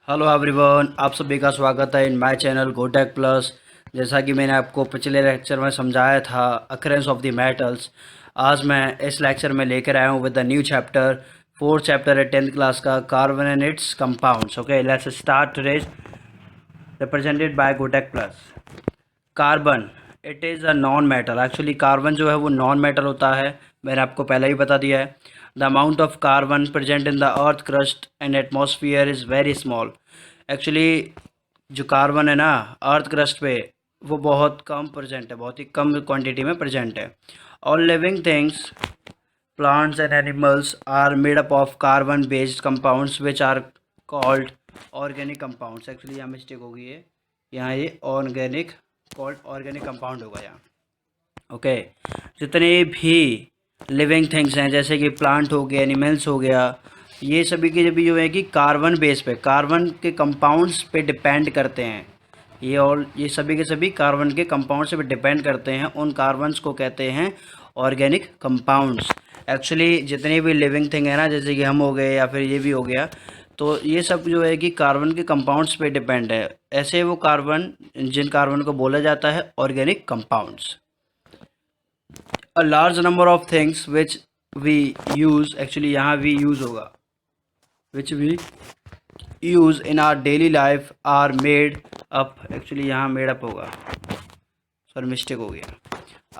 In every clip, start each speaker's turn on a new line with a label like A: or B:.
A: Hello everyone, आप सभी का स्वागत है इन माय चैनल गोटेक प्लस। जैसा कि मैंने आपको पिछले लेक्चर में समझाया था अकरेंस ऑफ द मेटल्स, आज मैं इस लेक्चर में लेकर आया हूँ with the new chapter. Fourth chapter है 10th क्लास का, carbon and its compounds. Okay, let's start today, represented by गोटेक plus. Carbon, it is a non metal. Actually carbon जो है वो नॉन मेटल होता है, मैंने आपको पहले ही बता दिया है। The amount of carbon present in the earth crust and atmosphere is very small. Actually जो कार्बन है ना अर्थ क्रस्ट पे, वो बहुत कम प्रेजेंट है, बहुत ही कम क्वांटिटी में प्रेजेंट है। All living things, plants and animals are made up of carbon based compounds which are called organic compounds। Actually यहाँ मिस्टेक हो गई है, यहाँ ये ऑर्गेनिक कॉल्ड ऑर्गेनिक कंपाउंड होगा यहाँ। ओके, जितने भी लिविंग थिंग्स हैं जैसे कि प्लांट हो गया, एनिमल्स हो गया, ये सभी के भी जो है कि कार्बन बेस पे, कार्बन के कंपाउंड्स पे डिपेंड करते हैं। ये सभी के सभी कार्बन के कंपाउंड्स पे डिपेंड करते हैं। उन कार्बन्स को कहते हैं ऑर्गेनिक कंपाउंड्स। एक्चुअली जितने भी लिविंग थिंग है ना, जैसे कि हम हो गए या फिर ये भी हो गया, तो ये सब जो है कि कार्बन के कंपाउंड्स पे डिपेंड है। ऐसे वो कार्बन, जिन कार्बन को बोला जाता है organic compounds. A large number of things which we use, actually यहाँ वी यूज़ होगा, which we use in our daily life are made up. Actually यहाँ मेड अप होगा, सॉरी मिस्टेक हो गया,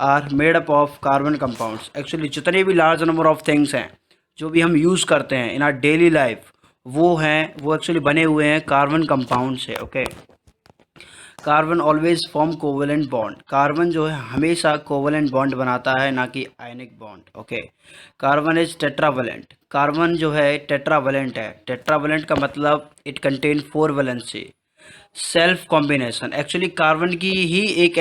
A: are made up of carbon compounds. Actually जितने भी large number of things हैं जो भी हम यूज़ करते हैं इन आर डेली लाइफ, वो एक्चुअली बने हुए हैं कार्बन कंपाउंड से। Okay, carbon always form covalent bond. Carbon जो है हमेशा कोवेलेंट बॉन्ड बनाता है, ना कि ionic bond. Okay, carbon is tetravalent. Carbon जो है टेट्रावेलेंट है। टेट्रावेलेंट का मतलब it contain 4 valency. Self combination, actually carbon की ही एक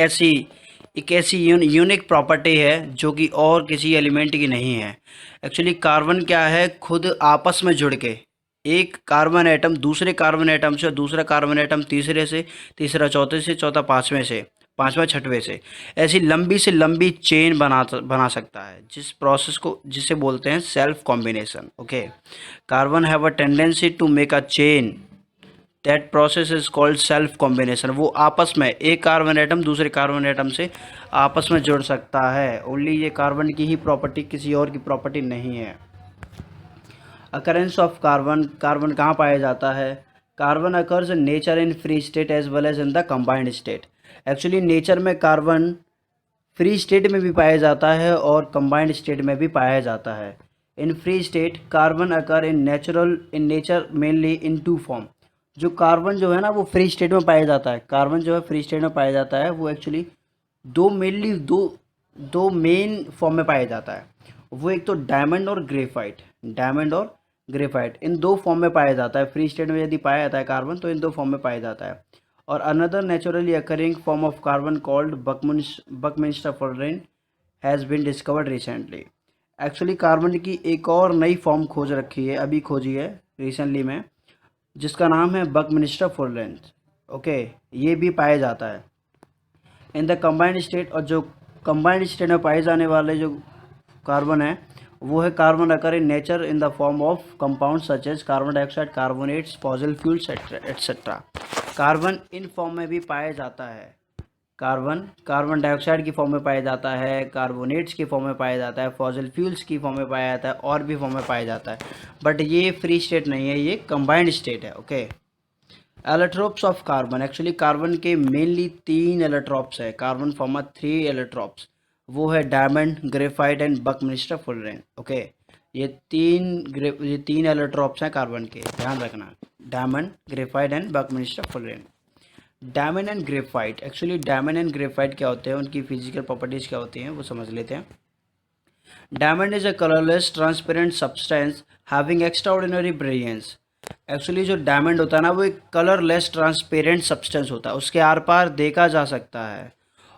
A: ऐसी यूनिक प्रॉपर्टी है जो कि और किसी एलिमेंट की नहीं है। एक्चुअली कार्बन क्या है, खुद आपस में जुड़ के, एक कार्बन एटम दूसरे कार्बन एटम से, दूसरा कार्बन एटम तीसरे से, तीसरा चौथे से, चौथा पाँचवें से, पाँचवा छठवें से, ऐसी लंबी से लंबी चेन बना सकता है, जिसे बोलते हैं self combination. Okay, carbon have a tendency to make a chain, that process is called self combination. वो आपस में एक कार्बन एटम दूसरे कार्बन एटम से आपस में जुड़ सकता है। ओनली ये कार्बन की ही प्रॉपर्टी, किसी और की प्रॉपर्टी नहीं है। अकरेंस ऑफ कार्बन, कार्बन कहाँ पाया जाता है? Carbon occurs in nature in free state as well as in the combined state. Actually nature में कार्बन फ्री स्टेट में भी पाया जाता है और कंबाइंड स्टेट में भी पाया जाता है। In free state carbon occur in nature mainly in 2 form. जो कार्बन जो है ना वो फ्री स्टेट में पाया जाता है, कार्बन जो है फ्री स्टेट में पाया जाता है, वो एक्चुअली दो मेन फॉर्म में पाया जाता है। वो एक तो डायमंड और ग्रेफाइट, इन 2 फॉर्म में पाया जाता है। फ्री स्टेट में यदि पाया जाता है कार्बन तो इन 2 फॉर्म में पाया जाता है। और another naturally occurring form of carbon called buckminsterfullerene has been discovered recently. Actually carbon की एक और नई फॉर्म खोज रखी है, अभी खोजी है रिसेंटली में, जिसका नाम है बकमिंस्टर फुलरेन। ओके, ये भी पाया जाता है इन द कंबाइंड स्टेट। और जो कंबाइंड स्टेट में पाए जाने वाले जो कार्बन है, वो है carbon occur in nature in the form of compound such as carbon dioxide, carbonates, fossil fuels etcetera. Carbon in form में भी पाया जाता है। कार्बन डाइऑक्साइड की फॉर्म में पाया जाता है, कार्बोनेट्स की फॉर्म में पाया जाता है, फॉसिल फ्यूल्स की फॉर्म में पाया जाता है, और भी फॉर्म में पाया जाता है। बट ये फ्री स्टेट नहीं है, ये कंबाइंड स्टेट है। Okay, allotropes of carbon, actually carbon के मेनली 3 एलोट्रोप्स है। कार्बन फॉर्म 3 एलोट्रोप्स, वो है diamond, graphite and buckminsterfullerene. Okay, ये तीन एलोट्रोप्स हैं कार्बन के, ध्यान रखना, diamond, graphite and buckminsterfullerene. Diamond and graphite, actually diamond and graphite क्या होते हैं, उनकी फिजिकल प्रॉपर्टीज़ क्या होती हैं वो समझ लेते हैं। Diamond is a colourless transparent substance having extraordinary brilliance. Actually जो डायमंड होता है ना, वो एक कलरलेस ट्रांसपेरेंट सब्सटेंस होता है, उसके आर पार देखा जा सकता है,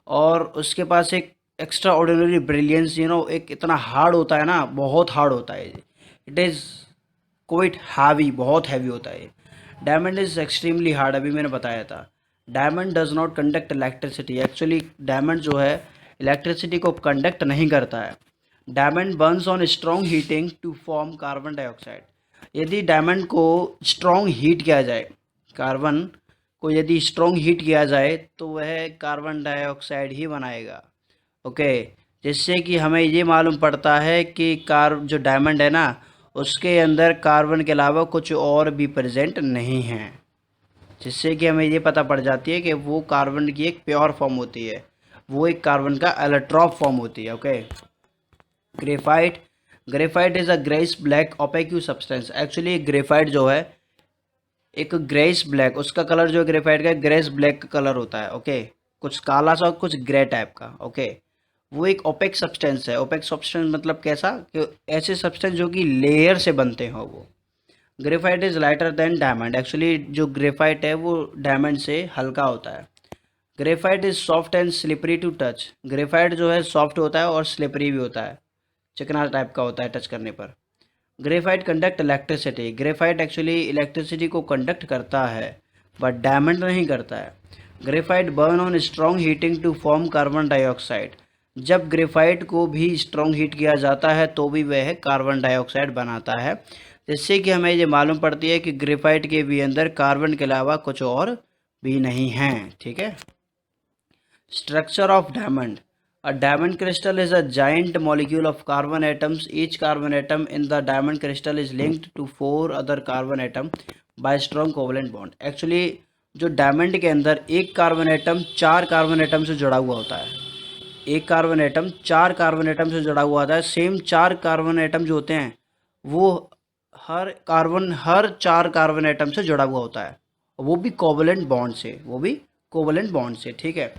A: और उसके पास एक एक्स्ट्रा ऑर्डिनरी ब्रिलियंस, एक इतना हार्ड होता है ना, बहुत हार्ड होता है। इट इज़ क्वाइट हैवी, बहुत हैवी होता है। डायमंड इज़ एक्सट्रीमली हार्ड, अभी मैंने बताया था। Diamond does not conduct electricity, actually diamond जो है इलेक्ट्रिसिटी को कंडक्ट नहीं करता है। Diamond burns on strong heating to form carbon dioxide. यदि डायमंड को स्ट्रॉन्ग हीट किया जाए कार्बन को यदि स्ट्रॉन्ग हीट किया जाए तो वह कार्बन डाइऑक्साइड ही बनाएगा। ओके, जिससे कि हमें ये मालूम पड़ता है कि जो डायमंड है ना, उसके अंदर कार्बन के अलावा कुछ और भी प्रेजेंट नहीं है, जिससे कि हमें ये पता पड़ जाती है कि वो कार्बन की एक प्योर फॉर्म होती है, वो एक कार्बन का एलोट्रॉप फॉर्म होती है। Okay, graphite graphite is a greyish black opaque substance. Actually graphite जो है एक ग्रेस ब्लैक, उसका कलर जो ग्रेफाइट का ग्रेस ब्लैक का कलर होता है। ओके, कुछ काला सा कुछ ग्रे टाइप का। ओके, वो एक ओपेक सब्सटेंस है। ओपेक सब्सटेंस मतलब कैसा, कि ऐसे सब्सटेंस जो कि लेयर से बनते हो वो। Graphite is lighter than diamond. Actually जो ग्रेफाइट है वो डायमंड से हल्का होता है। Graphite is soft and slippery to touch. Graphite जो है सॉफ्ट होता है और स्लिपरी भी होता है, चिकना टाइप का होता है टच करने पर। Graphite conduct electricity. Graphite actually electricity को कंडक्ट करता है, बट डायमंड नहीं करता है। Graphite burn on strong heating to form carbon dioxide. जब ग्रेफाइट को भी स्ट्रॉन्ग हीट किया जाता है तो भी वह कार्बन डाइऑक्साइड बनाता है, जिससे कि हमें ये मालूम पड़ती है कि ग्रेफाइट के भी अंदर कार्बन के अलावा कुछ और भी नहीं है। ठीक है। Structure of diamond. A diamond crystal is a giant molecule of carbon atoms. Each carbon atom in the diamond crystal is linked to 4 other carbon atom by strong covalent bond. Actually जो diamond के अंदर एक carbon atom 4 carbon atom से जुड़ा हुआ होता है, एक कार्बन एटम 4 कार्बन एटम से जुड़ा हुआ होता है। सेम 4 कार्बन एटम जो होते हैं वो हर 4 कार्बन एटम से जुड़ा हुआ होता है, वो भी कोवलेंट बॉन्ड से, वो भी कोवलेंट बॉन्ड से। ठीक है।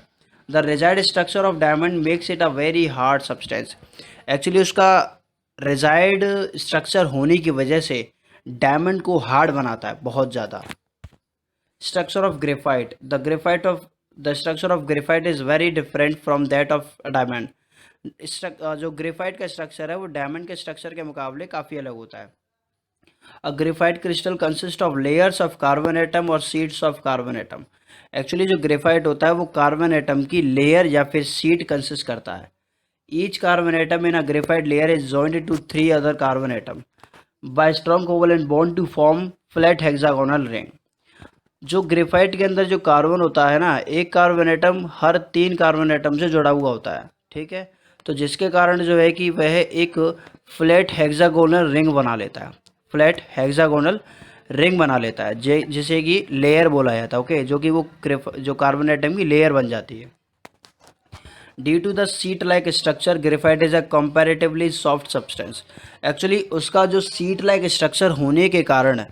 A: The rigid structure of diamond makes it a very hard substance. Actually उसका रिजाइड स्ट्रक्चर होने की वजह से डायमंड को हार्ड बनाता है बहुत ज़्यादा। Structure of graphite. The structure of graphite is very different from that of diamond. जो ग्रेफाइट का स्ट्रक्चर है वो डायमंड के स्ट्रक्चर के मुकाबले काफ़ी अलग होता है। A graphite crystal consist of layers of carbon atom और sheets of carbon atom. Actually जो ग्रेफाइट होता है वो कार्बन एटम की लेयर या फिर सीड कंसिस्ट करता है। Each carbon atom in a graphite layer is joined to 3 other carbon atom by strong covalent bond to form flat hexagonal ring. जो ग्रेफाइट के अंदर जो कार्बन होता है ना, एक कार्बन एटम हर 3 कार्बन एटम से जुड़ा हुआ होता है। ठीक है। तो जिसके कारण जो है कि वह एक फ्लैट हेक्सागोनल रिंग बना लेता है, फ्लैट हेक्सागोनल रिंग बना लेता है, जिसे कि लेयर बोला जाता है। ओके, जो कि वो जो कार्बन एटम की लेयर बन जाती है। Due to the sheet like structure graphite is a comparatively soft substance. Actually उसका जो सीट लाइक स्ट्रक्चर होने के कारण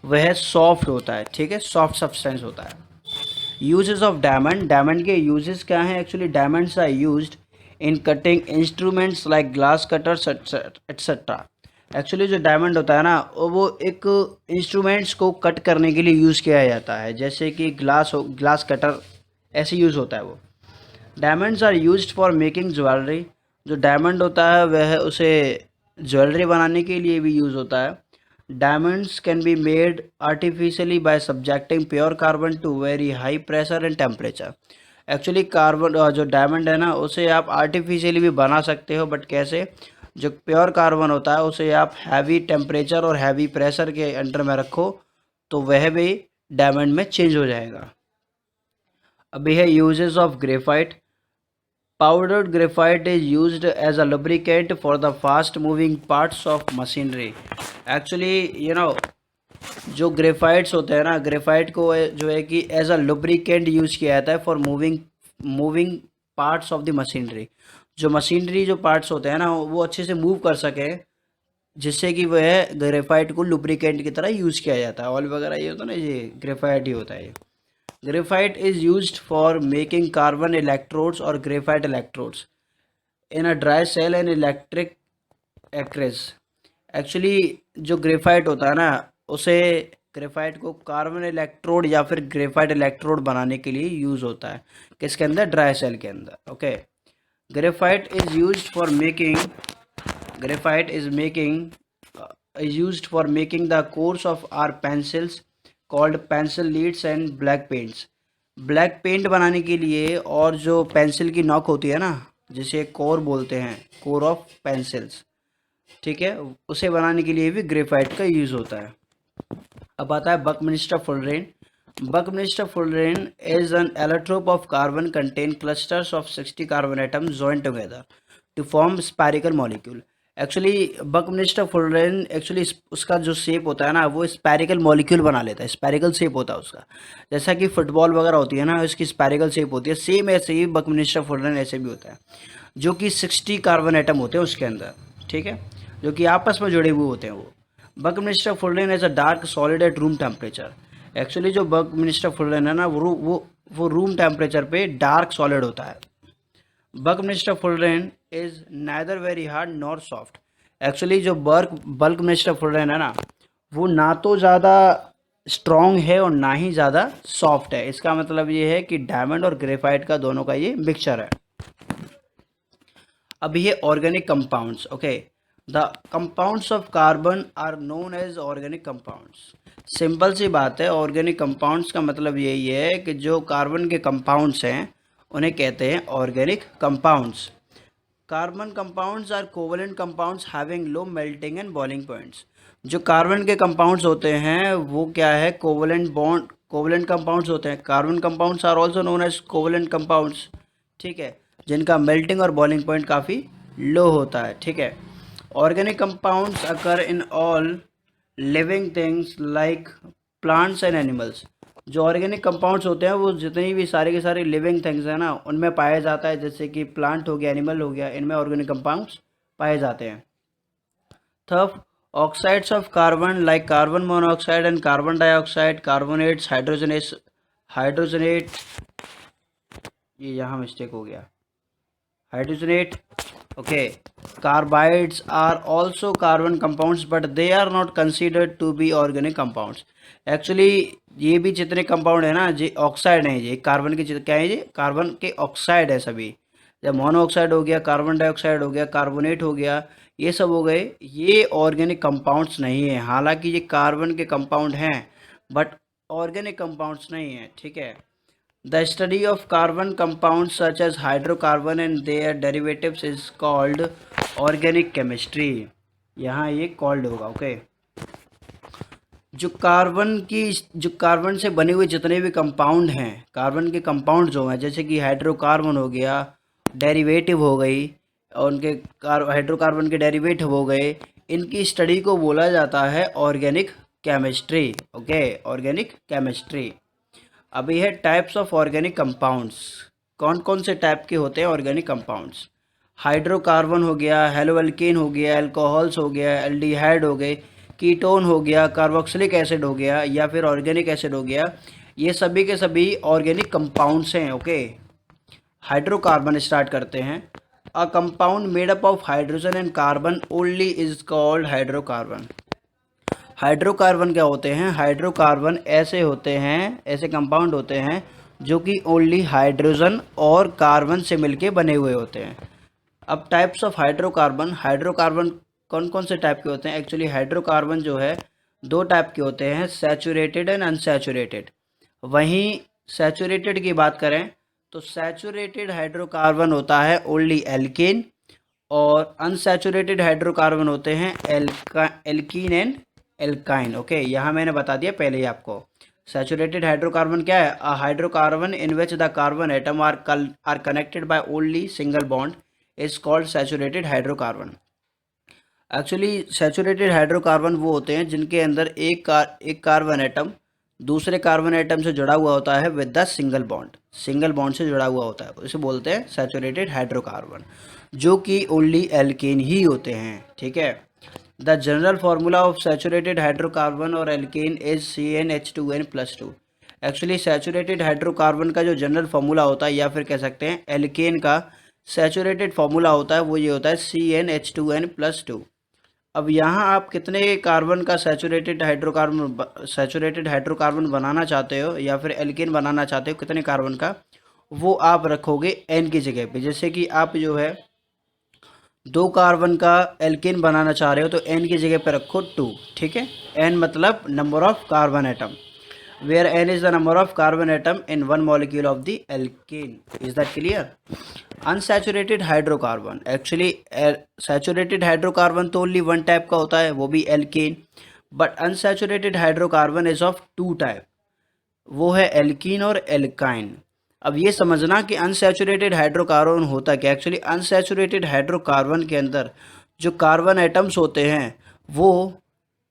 A: वह सॉफ्ट होता है। ठीक है, सॉफ्ट सब्सटेंस होता है। Uses of diamond. डायमंड के यूजेस क्या हैं? Actually diamonds are used in cutting instruments like glass cutters etcetera. Actually जो डायमंड होता है ना, वो एक इंस्ट्रूमेंट्स को कट करने के लिए यूज़ किया जाता है, जैसे कि ग्लास कटर ऐसे यूज़ होता है वो। Diamonds are used for making jewellery. जो डायमंड होता है वह उसे ज्वेलरी बनाने के लिए भी यूज़ होता है। Diamonds can be made artificially by subjecting pure carbon to very high pressure and temperature. Actually carbon जो डायमंड है ना, उसे आप आर्टिफिशियली भी बना सकते हो, बट कैसे? जो प्योर कार्बन होता है उसे आप हैवी टेम्परेचर और हैवी प्रेशर के अंडर में रखो तो वह भी डायमंड में चेंज हो जाएगा। अभी है uses of graphite. Powdered graphite is used as a lubricant for the fast moving parts of machinery. Actually, जो ग्रेफाइट्स होते हैं ना, ग्रेफाइट को जो है कि एज अ लुब्रिकेंट यूज़ किया जाता है for moving parts of the machinery. जो मशीनरी जो पार्ट्स होते हैं ना वो अच्छे से मूव कर सके, जिससे कि वह ग्रेफाइट को लुब्रिकेंट की तरह यूज़ किया जाता है। ऑयल वगैरह ये होता है ना, ये ग्रेफाइट ही होता है। Graphite is used for making carbon electrodes और graphite electrodes in a dry cell and electric एक्रेज। एक्चुअली जो ग्रेफाइट होता है ना, उसे ग्रेफाइट को कार्बन इलेक्ट्रोड या फिर ग्रेफाइट इलेक्ट्रोड बनाने के लिए यूज़ होता है, किसके अंदर? ड्राई सेल के अंदर। Okay, graphite is used for making graphite is used for making the cores of our pencils called pencil leads and black paints. Black paint बनाने के लिए, और जो पेंसिल की नॉक होती है ना, जिसे कोर बोलते हैं, कोर ऑफ पेंसिल्स, ठीक है, उसे बनाने के लिए भी ग्रेफाइट का यूज़ होता है। अब आता है Buckminster फुलरेन। Buckminster fullerene is an allotrope of carbon contain clusters of 60 carbon atoms joined together to form spherical molecule. Actually buckminsterfullerene actually उसका जो शेप होता है ना वो स्पैरिकल मॉलिक्यूल बना लेता है, स्पैरिकल शेप होता है उसका, जैसा कि फुटबॉल वगैरह होती है ना उसकी स्पैरिकल शेप होती है, सेम ऐसे ही बकमिस्टर फुलरेन ऐसे भी होता है, जो कि 60 कार्बन एटम होते हैं उसके अंदर, ठीक है, जो कि आपस में जुड़े हुए होते हैं वो। Buckminsterfullerene as a dark solid at room temperature. Actually जो बकमिस्टर फुलरेन है ना वो रूम टेम्परेचर पे डार्क सॉलिड होता है। Buckminsterfullerene is neither very hard nor soft. Actually जो बल्कमिस्टर फुलरेन है ना वो ना तो ज़्यादा स्ट्रॉन्ग है और ना ही ज़्यादा सॉफ्ट है। इसका मतलब ये है कि डायमंड और ग्रेफाइट का दोनों का ये मिक्सचर है। अब ये organic compounds, okay, the compounds of carbon are known as organic compounds. Simple सी बात है, ऑर्गेनिक कंपाउंड्स का मतलब यही है कि जो कार्बन के कंपाउंड्स हैं उन्हें कहते हैं organic compounds. Carbon compounds are covalent compounds having low melting and boiling points. जो कार्बन के कंपाउंड्स होते हैं वो क्या है, कोवलेंट कंपाउंड्स होते हैं। Carbon compounds are also known as covalent compounds, ठीक है, जिनका मेल्टिंग और बॉइलिंग पॉइंट काफ़ी लो होता है, ठीक है। Organic compounds occur in all living things like plants and animals. जो ऑर्गेनिक कंपाउंड्स होते हैं वो जितनी भी सारे के सारे लिविंग थिंग्स हैं ना उनमें पाया जाता है, जैसे कि प्लांट हो गया, एनिमल हो गया, इनमें ऑर्गेनिक कंपाउंड्स पाए जाते हैं। Third, oxides of carbon like carbon monoxide and carbon dioxide, carbonates, hydrogenate, ये यहाँ मिस्टेक हो गया, hydrogenate, okay, carbides are also carbon compounds but they are not considered to be organic compounds. Actually ये भी जितने कंपाउंड है ना ये ऑक्साइड हैं, ये कार्बन के क्या है, ये कार्बन के ऑक्साइड है सभी। जब मोनोऑक्साइड हो गया, कार्बन डाइऑक्साइड हो गया, कार्बोनेट हो गया, ये सब हो गए, ये ऑर्गेनिक कंपाउंड्स नहीं है। हालांकि ये कार्बन के कंपाउंड हैं बट ऑर्गेनिक कंपाउंड्स नहीं है, ठीक है। The study of carbon compounds such as hydrocarbon and their derivatives is called organic chemistry। यहाँ ये called होगा, ओके। जो कार्बन से बने हुए जितने भी कंपाउंड हैं, कार्बन के कंपाउंड जो हैं, जैसे कि हाइड्रोकार्बन हो गया, डेरिवेटिव हो गई, और उनके हाइड्रोकार्बन के डेरिवेटिव हो गए, इनकी स्टडी को बोला जाता है organic chemistry, okay, organic chemistry. अभी है टाइप्स ऑफ ऑर्गेनिक कंपाउंड्स। कौन कौन से टाइप के होते हैं ऑर्गेनिक कंपाउंड्स? हाइड्रोकार्बन हो गया, हेलोअल्केन हो गया, अल्कोहल्स हो गया, एल्डिहाइड हो गए, कीटोन हो गया, कार्बोक्सिलिक एसिड हो गया, या फिर ऑर्गेनिक एसिड हो गया। ये सभी के सभी ऑर्गेनिक कंपाउंड्स हैं, ओके। हाइड्रोकार्बन स्टार्ट करते हैं। A compound made up of hydrogen and carbon only is called hydrocarbon. Hydrocarbon क्या होते हैं? हाइड्रोकार्बन ऐसे होते हैं, ऐसे कंपाउंड होते हैं जो कि ओनली हाइड्रोजन और कार्बन से मिलके बने हुए होते हैं। अब टाइप्स ऑफ हाइड्रोकार्बन, हाइड्रोकार्बन कौन कौन से टाइप के होते हैं? एक्चुअली हाइड्रोकार्बन जो है दो टाइप के होते हैं, सैचुरेटेड एंड अनसैचुरेटेड। वहीं सैचुरेटेड की बात करें तो सैचुरेटेड हाइड्रोकार्बन होता है ओनली एल्केन, और अनसैचुरेटेड हाइड्रोकार्बन होते हैं एल्कीन एंड एल्काइन, ओके। यहाँ मैंने बता दिया पहले ही आपको। सैचुरेटेड हाइड्रोकार्बन क्या है? A hydrocarbon in which the carbon atom are connected by only single bond is called saturated hydrocarbon. Actually saturated hydrocarbon वो होते हैं जिनके अंदर एक कार्बन एटम दूसरे कार्बन एटम से जुड़ा हुआ होता है विद द सिंगल बॉन्ड से जुड़ा हुआ होता है, उसे बोलते हैं सैचुरेटेड हाइड्रोकार्बन, जो कि ओनली एल्केन ही होते हैं, ठीक है। The general formula of saturated hydrocarbon or alkane is CnH2n+2। Actually saturated hydrocarbon का जो जनरल फार्मूला होता है, या फिर कह सकते हैं एल्केन का सैचुरेटेड फार्मूला होता है, वो ये होता है CnH2n+2। अब यहाँ आप कितने कार्बन का सैचुरेटेड हाइड्रोकार्बन बनाना चाहते हो या फिर एल्केन बनाना चाहते हो, कितने कार्बन का, वो आप रखोगे n की जगह पे। जैसे कि आप जो है 2 कार्बन का एल्केन बनाना चाह रहे हो तो n की जगह पे रखो 2, ठीक है। n मतलब number of carbon atom, where n is the number of carbon atom in one molecule of the alkane. Is that clear? Unsaturated hydrocarbon, actually saturated hydrocarbon तो ओनली वन टाइप का होता है, वो भी alkane, but unsaturated hydrocarbon is of 2 type. वो है alkene और alkyne. अब ये समझना कि अनसैचुरेटेड हाइड्रोकार्बन होता क्या। एक्चुअली अनसैचुरेटेड हाइड्रोकार्बन के अंदर जो कार्बन एटम्स होते हैं वो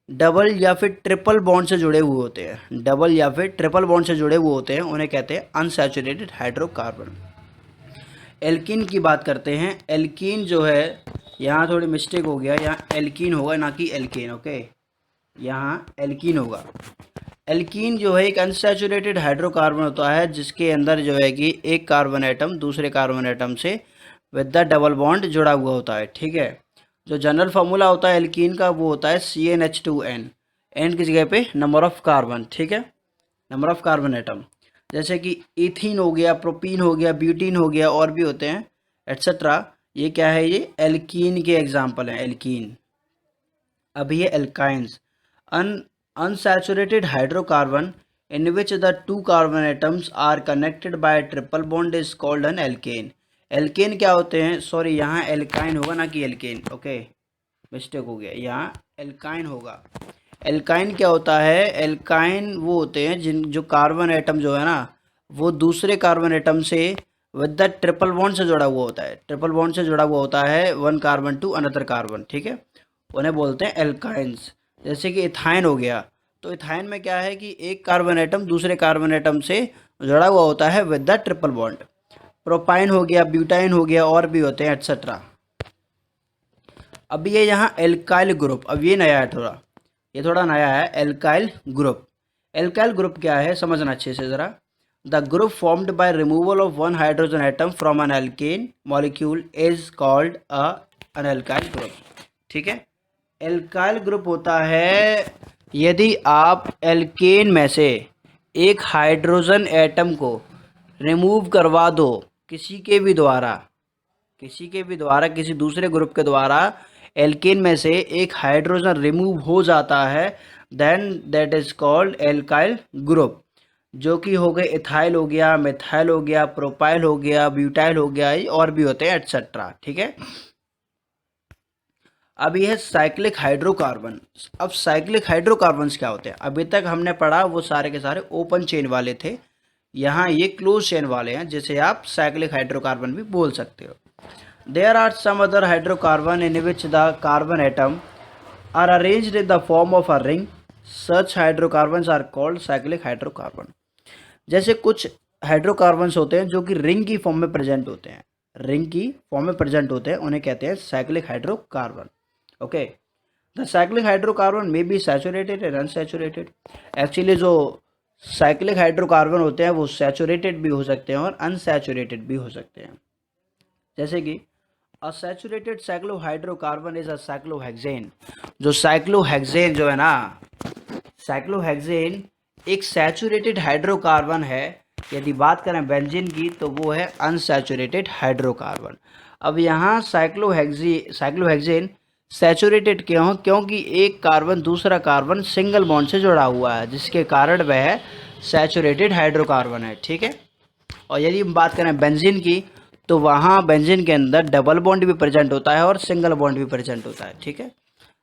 A: डबल या फिर ट्रिपल बॉन्ड से जुड़े हुए होते हैं। डबल या फिर ट्रिपल बॉन्ड से जुड़े हुए होते हैं, उन्हें कहते हैं अनसैचुरेटेड हाइड्रोकार्बन। एल्कीन की बात करते हैं। एल्कीन जो है, यहाँ थोड़ी मिस्टेक हो गया, यहाँ एल्कीन होगा ना कि एल्केन। ओके, यहाँ एल्कीन होगा। एल्कीन जो है एक अनसैचुरेटेड हाइड्रोकार्बन होता है जिसके अंदर जो है कि एक कार्बन एटम दूसरे कार्बन एटम से विद द डबल बॉन्ड जुड़ा हुआ होता है। ठीक है, जो जनरल फार्मूला होता है एल्कीन का वो होता है CnH2n। एन की जगह पे नंबर ऑफ कार्बन। ठीक है, नंबर ऑफ कार्बन एटम। जैसे कि इथीन हो गया, प्रोपीन हो गया, ब्यूटीन हो गया, और भी होते हैं एट्सेट्रा। ये क्या है, ये एल्कीन के एग्जाम्पल हैं, एल्कीन। अब ये alkynes, unsaturated hydrocarbon in which the two carbon atoms are connected by a triple bond is called an alkane। Alkane क्या होते हैं, सॉरी यहाँ एल्काइन होगा ना कि एल्केन। ओके, मिस्टेक हो गया, यहाँ एल्काइन होगा। एल्काइन क्या होता है, एल्काइन वो होते हैं जो कार्बन एटम जो है ना वो दूसरे कार्बन एटम से विद द ट्रिपल बॉन्ड से जुड़ा हुआ होता है। ट्रिपल बॉन्ड से जुड़ा हुआ होता है one carbon to another carbon. ठीक है, उन्हें बोलते हैं एल्काइंस। जैसे कि इथाइन हो गया, तो इथाइन में क्या है कि एक कार्बन एटम दूसरे कार्बन एटम से जुड़ा हुआ होता है with the triple bond. Propyne हो गया, ब्यूटाइन हो गया, और भी होते हैं एट्सेट्रा। अब ये यहाँ एल्काइल ग्रुप, अब ये नया है थोड़ा, ये थोड़ा नया है एल्काइल ग्रुप। एल्काइल ग्रुप क्या है समझना अच्छे से ज़रा। The group formed by removal of one hydrogen atom from an alkane molecule is called an alkyl group. ठीक है, एल्काइल ग्रुप होता है यदि आप एल्केन में से एक हाइड्रोजन एटम को रिमूव करवा दो किसी के भी द्वारा, किसी दूसरे ग्रुप के द्वारा एल्केन में से एक हाइड्रोजन रिमूव हो जाता है, then that is called alkyl group. जो कि हो गए इथाइल हो गया, मिथाइल हो गया, प्रोपाइल हो गया, ब्यूटाइल हो गया, और भी होते हैं एट्सेट्रा। ठीक है, अब ये है साइक्लिक हाइड्रोकार्बन। अब साइक्लिक हाइड्रोकार्बन्स क्या होते हैं, अभी तक हमने पढ़ा वो सारे के सारे ओपन चेन वाले थे, यहाँ ये क्लोज चेन वाले हैं, जिसे आप साइक्लिक हाइड्रोकार्बन भी बोल सकते हो। There are some other hydrocarbon in which the carbon atom are arranged in the form of a ring, such hydrocarbons are called cyclic hydrocarbon. जैसे कुछ हाइड्रोकार्बन्स होते हैं जो कि रिंग की फॉर्म में प्रेजेंट होते हैं, रिंग की फॉर्म में प्रेजेंट होते हैं, उन्हें कहते हैं cyclic hydrocarbon. Okay, the cyclic hydrocarbon may be saturated and unsaturated. Actually जो साइक्लिक हाइड्रोकार्बन होते हैं वो सैचुरेटेड भी हो सकते हैं और अनसैचुरेटेड भी हो सकते हैं। जैसे कि a saturated cyclohydrocarbon is a cyclohexane. जो साइक्लोहेक्सेन जो है ना, साइक्लोहेक्सेन एक सैचुरेटेड हाइड्रोकार्बन है। यदि बात करें बेंजीन की तो वो है अनसैचुरेटेड हाइड्रोकार्बन। अब यहाँ साइक्लोहेक्सेन सैचुरेटेड क्यों, क्योंकि एक कार्बन दूसरा कार्बन सिंगल बॉन्ड से जुड़ा हुआ है, जिसके कारण वह सैचुरेटेड हाइड्रोकार्बन है। ठीक है, और यदि हम बात करें बेंजीन की तो वहाँ बेंजीन के अंदर डबल बॉन्ड भी प्रेजेंट होता है और सिंगल बॉन्ड भी प्रेजेंट होता है। ठीक है,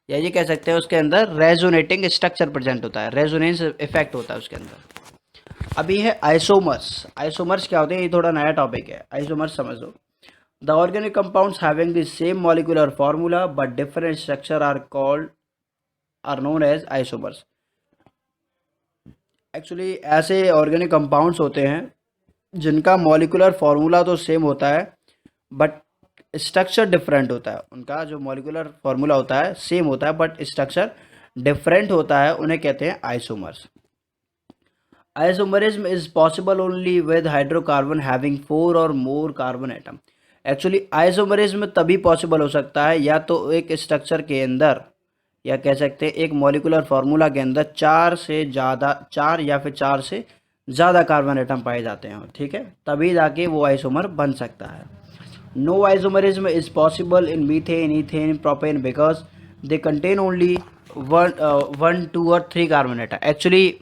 A: या ये कह सकते हैं उसके अंदर रेजोनेटिंग स्ट्रक्चर प्रेजेंट होता है, रेजोनेंस इफेक्ट होता है उसके अंदर। अभी है आइसोमर्स। आइसोमर्स क्या होते हैं, ये थोड़ा नया टॉपिक है, आइसोमर्स समझो। The organic compounds having the same molecular formula but different structure are known as isomers. Actually ऐसे ऑर्गेनिक कंपाउंड्स होते हैं जिनका मॉलिक्यूलर फार्मूला तो सेम होता है बट स्ट्रक्चर डिफरेंट होता है। उनका जो मॉलिक्यूलर फार्मूला होता है सेम होता है बट स्ट्रक्चर डिफरेंट होता है, उन्हें कहते हैं isomers. Isomerism is possible only with hydrocarbon having 4 और more carbon atom. Actually isomerism तभी पॉसिबल हो सकता है या तो एक स्ट्रक्चर के अंदर, या कह सकते हैं एक मॉलिक्यूलर फार्मूला के अंदर 4 या फिर 4 से ज़्यादा कार्बन एटम पाए जाते हैं। ठीक है, तभी जाके वो आइसोमर बन सकता है। No isomerism is possible in methane, ethane, propane because they contain only 1, 2 और 3 carbon atom. Actually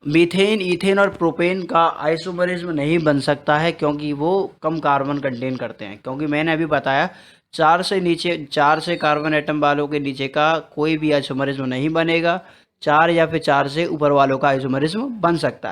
A: methane, ethane और प्रोपेन का आइसोमरिज्म नहीं बन सकता है क्योंकि वो कम कार्बन कंटेन करते हैं। क्योंकि मैंने अभी बताया 4 से कार्बन एटम वालों के नीचे का कोई भी आइसोमरिज्म नहीं बनेगा। 4 या फिर 4 से ऊपर वालों का आइसोमरिज्म बन सकता है।